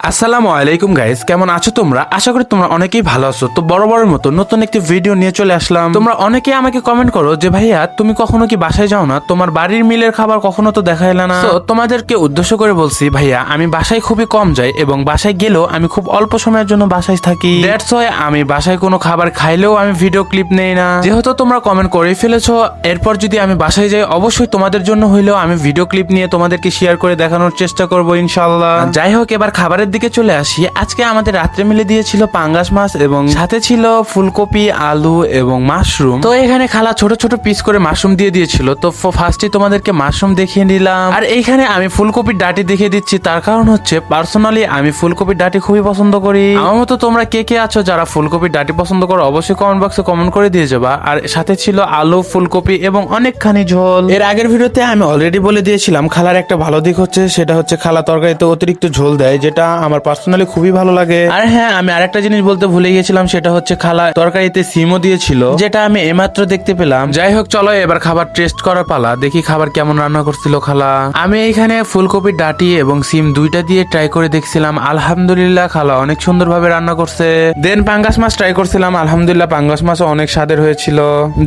আসসালামু আলাইকুম গাইস, কেমন আছো তোমরা? আশা করি তোমরা অনেকেই ভালো আছো। তো বরাবরের মতো নতুন একটি ভিডিও নিয়ে চলে আসলাম। তোমরা অনেকেই আমাকে কমেন্ট করো যে ভাইয়া তুমি কখনো কি বাসায় যাও না, তোমার বাড়ির মিলের খাবার কখনো তো দেখাইলা না। তো তোমাদেরকে উদ্দেশ্য করে বলছি ভাইয়া, আমি বাসায় খুবই কম যাই এবং বাসায় গেলেও আমি খুব অল্প সময়ের জন্য বাসায় থাকি। দ্যাটস ওয়াই আমি বাসায় কোনো খাবার খাইলেও আমি ভিডিও ক্লিপ নেই না। যেহেতু তোমরা কমেন্ট করেই ফেলেছো, এরপর যদি আমি বাসায় যাই অবশ্যই তোমাদের জন্য হইলেও আমি ভিডিও ক্লিপ নিয়ে তোমাদেরকে শেয়ার করে দেখানোর চেষ্টা করবো ইনশাআল্লাহ। যাই হোক, এবার খাবারের দিকে চলে আসি। আজকে আমাদের রাত্রে মিলে দিয়েছিল পাঙ্গাস মাছ এবং সাথে ছিল ফুলকপি, আলু এবং মাশরুম। তো এখানে খালা ছোট ছোট পিস করে মাশরুম দিয়ে দিয়েছিল। তো ফার্স্টে তোমাদেরকে মাশরুম দেখিয়ে নিলাম, আর এইখানে আমি ফুলকপির ডাটি দেখিয়ে দিচ্ছি। তার কারণ হচ্ছে পার্সোনালি আমি ফুলকপির ডাটি খুবই পছন্দ করি। আমার মতো তোমরা কে কে আছো যারা ফুলকপির ডাটি পছন্দ করো অবশ্যই কমেন্ট বক্সে কমেন্ট করে দিয়ে যাবা। আর সাথে ছিল আলু, ফুলকপি এবং অনেকখানি ঝোল। এর আগের ভিডিওতে আমি অলরেডি বলে দিয়েছিলাম খালার একটা ভালো দিক হচ্ছে, সেটা হচ্ছে খালা তরকারিতে অতিরিক্ত ঝোল দেয়, যেটা আমার পার্সোনালি খুবই ভালো লাগে। আর হ্যাঁ, আমি আরেকটা জিনিস বলতে ভুলে গিয়েছিলাম, সেটা হচ্ছে খালা তরকারিতে সিমও দিয়েছিল, যেটা আমি এইমাত্র দেখতে পেলাম। যাই হোক, চলো এবার খাবার টেস্ট করার পালা। দেখি খাবার কেমন রান্না করছিল খালা। আমি এইখানে ফুলকপির ডাটি এবং সিম দুইটা দিয়ে ট্রাই করে দেখছিলাম। আলহামদুলিল্লাহ খালা অনেক সুন্দরভাবে রান্না করছে। দেন পাঙ্গাস মাছ ট্রাই করছিলাম। আলহামদুলিল্লাহ পাঙ্গাস মাছও অনেক স্বাদের হয়েছিল।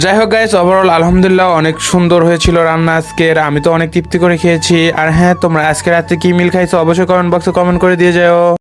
যাই হোক গাইস, ওভারঅল আলহামদুলিল্লাহ অনেক সুন্দর হয়েছিল রান্না আজকের। আমি তো অনেক তৃপ্তি করে খেয়েছি। আর হ্যাঁ, তোমরা আজকে রাতে কি মিল খাইছো অবশ্যই কমেন্ট বক্সে কমেন্ট করে দিয়ে যাও।